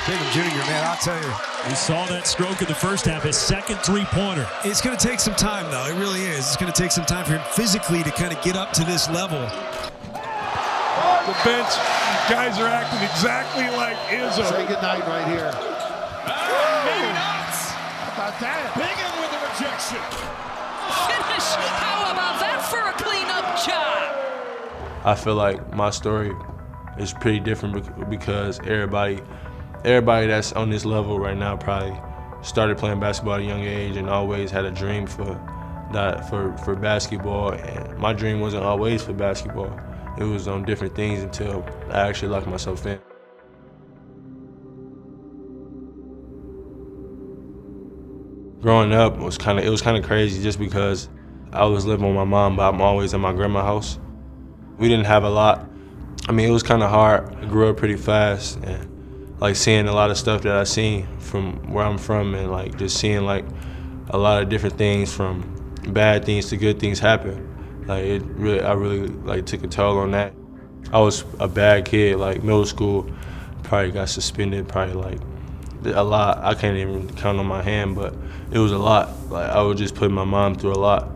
Bingham Jr., man, I'll tell you. We saw that stroke in the first half, his second three-pointer. It's going to take some time, though. It really is. It's going to take some time for him physically to kind of get up to this level. The bench, guys are acting exactly like Izzo. Say goodnight right here. Maybe not. How about that? Bingham with the rejection. Finish. How about that for a cleanup job? I feel like my story is pretty different because everybody that's on this level right now probably started playing basketball at a young age and always had a dream for basketball. And my dream wasn't always for basketball. It was on different things until I actually locked myself in. Growing up was kind of crazy just because I was living with my mom, but I'm always at my grandma's house. We didn't have a lot. I mean, it was kind of hard. I grew up pretty fast, and like seeing a lot of stuff that I seen from where I'm from, and like just seeing like a lot of different things, from bad things to good things happen. Like I really like took a toll on that. I was a bad kid. Like middle school, probably got suspended. Probably like a lot. I can't even count on my hand, but it was a lot. Like I was just putting my mom through a lot.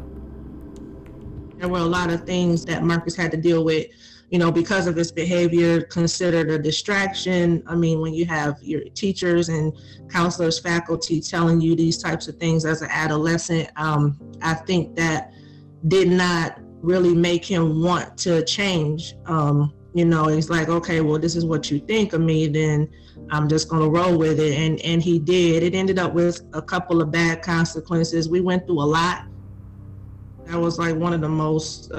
There were a lot of things that Marcus had to deal with, you know, because of his behavior, considered a distraction. I mean, when you have your teachers and counselors, faculty telling you these types of things as an adolescent, I think that did not really make him want to change. You know, he's like, okay, well, this is what you think of me, then I'm just gonna roll with it. And he did. It ended up with a couple of bad consequences. We went through a lot. That was like one of the most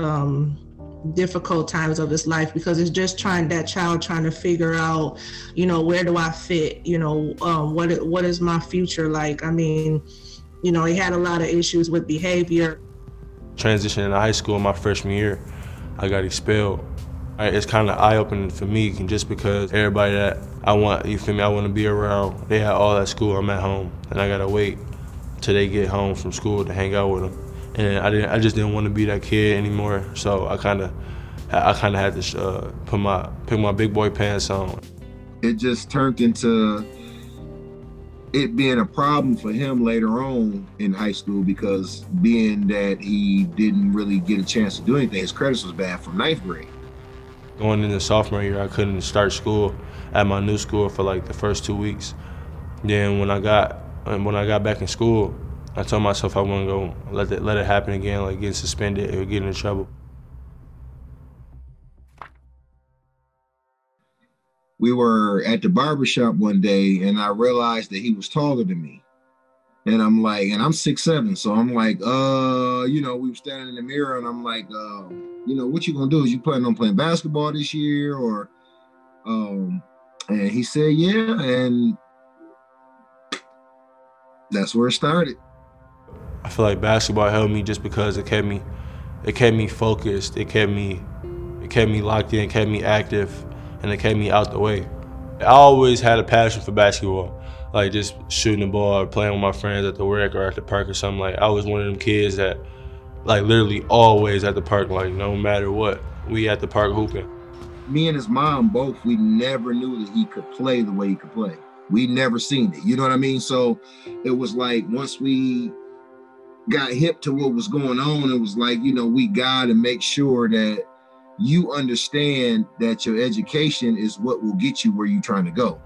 difficult times of his life, because it's just that child trying to figure out, you know, where do I fit? You know, what is my future like? I mean, you know, he had a lot of issues with behavior. Transitioning to high school my freshman year, I got expelled. It's kind of eye-opening for me, just because everybody that I want, you feel me, I want to be around, they had all at school, I'm at home, and I gotta wait till they get home from school to hang out with them. And I just didn't want to be that kid anymore, so I kind of had to pick my big boy pants on. It just turned into it being a problem for him later on in high school, because being that he didn't really get a chance to do anything, his credits was bad from 9th grade. Going into sophomore year, I couldn't start school at my new school for like the first 2 weeks. Then when I got back in school, I told myself I wouldn't go let it happen again, like getting suspended or getting in trouble. We were at the barbershop one day, and I realized that he was taller than me. And I'm like, and I'm 6'7", so I'm like, you know, we were standing in the mirror, and I'm like, you know, what you gonna do? Is you planning on playing basketball this year, or? And he said, yeah, and that's where it started. I feel like basketball helped me just because it kept me focused, it kept me locked in, kept me active, and it kept me out the way. I always had a passion for basketball, like just shooting the ball or playing with my friends at the rec or at the park or something. Like I was one of them kids that like literally always at the park, like no matter what, we at the park hooping. Me and his mom both, we never knew that he could play the way he could play. We never seen it, you know what I mean? So it was like once we got hip to what was going on, it was like, you know, we got to make sure that you understand that your education is what will get you where you're trying to go.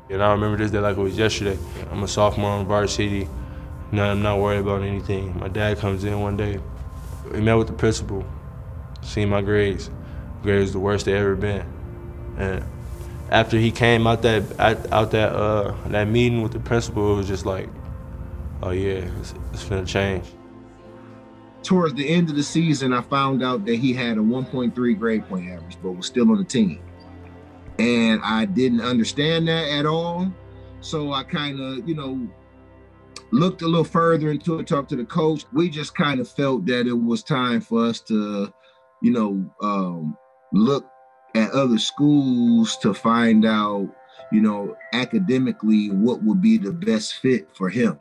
And I remember this day like it was yesterday. I'm a sophomore on varsity. No, I'm not worried about anything. My dad comes in one day. We met with the principal, seen my grades. Grades was the worst they ever been. And after he came out that meeting with the principal, it was just like, oh yeah, it's finna change. Towards the end of the season, I found out that he had a 1.3 grade point average, but was still on the team. And I didn't understand that at all. So I kind of, you know, looked a little further into it, talked to the coach. We just kind of felt that it was time for us to, you know, look at other schools to find out, you know, academically what would be the best fit for him.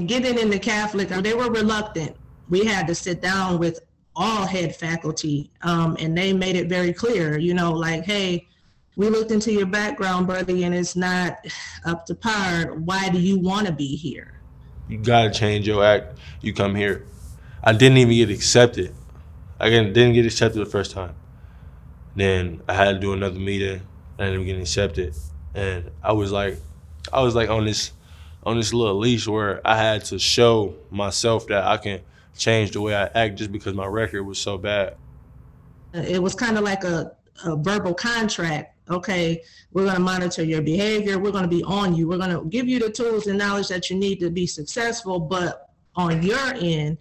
Getting into Catholic, they were reluctant. We had to sit down with all head faculty, and they made it very clear, you know, like, hey, We looked into your background, buddy, and it's not up to par. Why do you want to be here? You gotta change your act. You come here. I didn't even get accepted. I didn't get accepted the first time. Then I had to do another meeting. I ended up getting accepted, and I was like on this little leash where I had to show myself that I can change the way I act just because my record was so bad. It was kind of like a verbal contract. Okay, we're going to monitor your behavior. We're going to be on you. We're going to give you the tools and knowledge that you need to be successful. But on your end,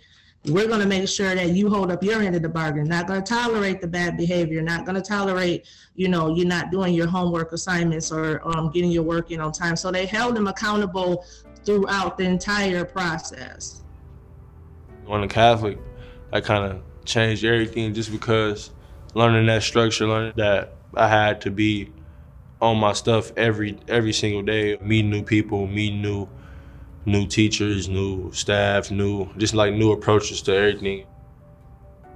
we're going to make sure that you hold up your end of the bargain. Not going to tolerate the bad behavior. Not going to tolerate, you're not doing your homework assignments or getting your work in on time. So they held him accountable throughout the entire process. On the Catholic, I kind of changed everything just because learning that structure, learning that I had to be on my stuff every single day, meeting new people, meeting new teachers, new staff, new approaches to everything.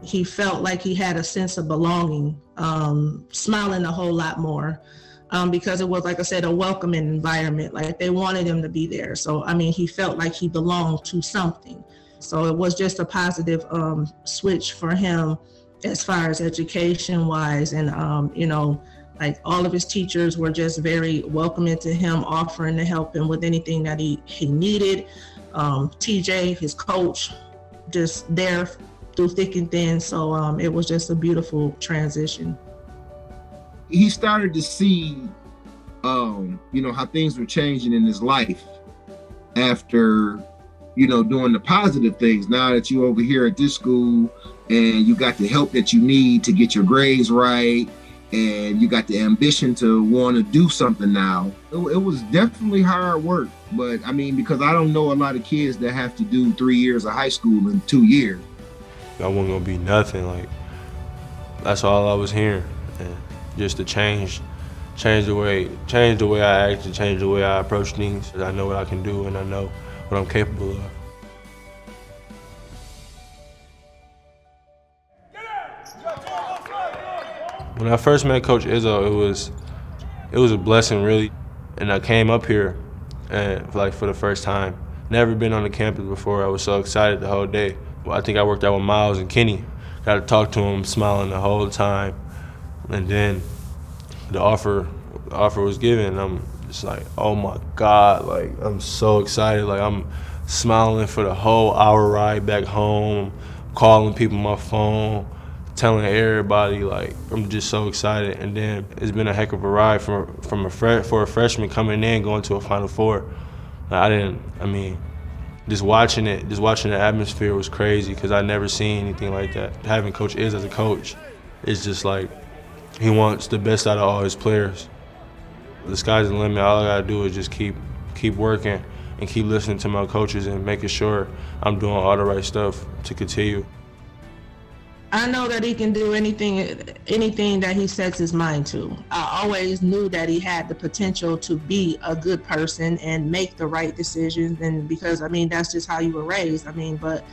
He felt like he had a sense of belonging, smiling a whole lot more, because it was, like I said, a welcoming environment. Like they wanted him to be there. So, I mean, he felt like he belonged to something. So it was just a positive switch for him as far as education-wise. And, like all of his teachers were just very welcoming to him, offering to help him with anything that he needed. TJ, his coach, just there through thick and thin. So it was just a beautiful transition. He started to see, how things were changing in his life after, doing the positive things. Now that you over here at this school and you got the help that you need to get your grades right, and you got the ambition to want to do something now. It was definitely hard work, but I mean, because I don't know a lot of kids that have to do 3 years of high school in 2 years. I wasn't gonna be nothing. Like that's all I was hearing, and just to change the way I act, and change the way I approach things. I know what I can do, and I know what I'm capable of. When I first met Coach Izzo, it was a blessing, really. And I came up here and for the first time. Never been on the campus before. I was so excited the whole day. Well, I think I worked out with Miles and Kenny. Got to talk to him, smiling the whole time. And then the offer was given. And I'm just like, oh my God, like I'm so excited. Like I'm smiling for the whole hour ride back home, calling people on my phone, telling everybody, like, I'm just so excited. And then it's been a heck of a ride for a freshman coming in, going to a Final Four. Just watching the atmosphere was crazy because I never seen anything like that. Having Coach Iz as a coach, it's just like, he wants the best out of all his players. The sky's the limit. All I gotta do is just keep working and keep listening to my coaches and making sure I'm doing all the right stuff to continue. I know that he can do anything that he sets his mind to. I always knew that he had the potential to be a good person and make the right decisions, and because, that's just how you were raised. But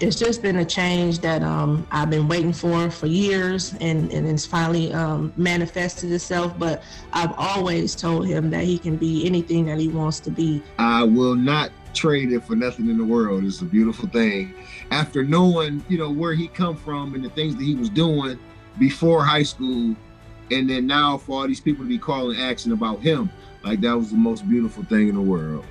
it's just been a change that I've been waiting for years, and it's finally manifested itself. But I've always told him that he can be anything that he wants to be. I will not trade it for nothing in the world. It's a beautiful thing. After knowing, where he come from and the things that he was doing before high school, and then now for all these people to be calling action about him, like that was the most beautiful thing in the world.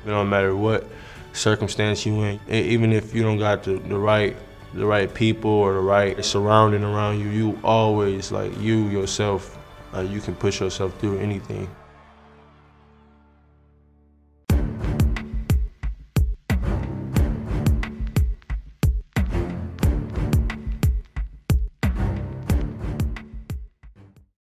It don't matter what circumstance you in, even if you don't got the right people or the right surrounding around you, you always, like, you yourself, you can push yourself through anything.